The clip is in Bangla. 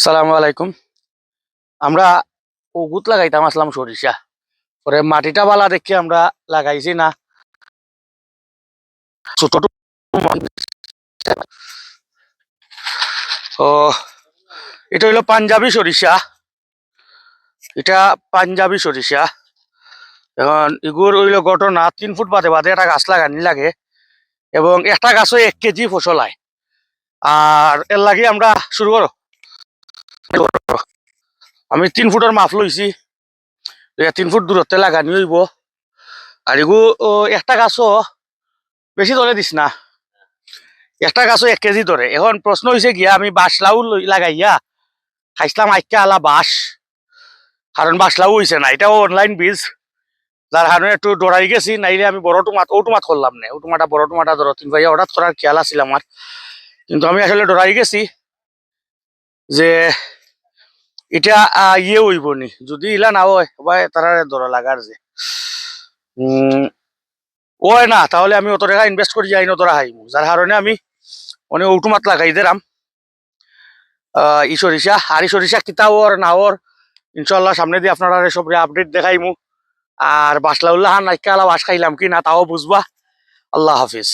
আসসালামু আলাইকুম। আমরা উগুত লাগাইতাম আসলাম সরিষা, পরে মাটিটা বালা দেখে আমরা লাগাইছি না ছোট ছোট ও এটা হইলো পাঞ্জাবি সরিষা। এটা পাঞ্জাবি সরিষা। এখন এগুর হইলো ঘটনা 3 ফুট বাদে বাদে একটা গাছ লাগানি লাগে এবং একটা গাছও 1 কেজি ফসল হয়। আর এর লাগে আমরা শুরু করো, আমি 3 ফুটের মাপ লইছি, 3 ফুট দূরত্বে লাগানি হইব। আর এগু একটা গাছও বেশি ধরে দিস না, একটা গাছও 1 কেজি ধরে। এখন প্রশ্ন হয়েছে গিয়া আমি বাঁশ লাউ লাগাইয়া খাইছিলাম আইকা আলা বাঁশ, কারণ বাঁশ লাউ হয়েছে না, এটাও অনলাইন বীজ, যার কারণে একটু ডরাই গেছি। নাইলে আমি বড় টমাট টমাট করলাম না, টমাটা বড় টমাটা ধরো 3 ভাইয়া হঠাৎ করার খেয়াল আছিল আমার, কিন্তু আমি আসলে ডরাই গেছি যে এটা ইয়ে হইব নি, যদি ইলা না হয় ভাই তারা ধরা লাগার যে ওই না, তাহলে আমি অত টাকা ইনভেস্ট করি যাই না তোরা হাইমু, যার কারণে আমি অনেক ঔটুমাত লাগাই দিলাম ই সরিষা। আর ই সরিষা কিতা ওর না ওর ইনশাল্লাহ সামনে দিয়ে আপনারা সব আপডেট দেখাইমু। আর বাসলাউল্লাহ নাইকা বাস খাইলাম কি না তাও বুঝবা। আল্লাহ হাফিজ।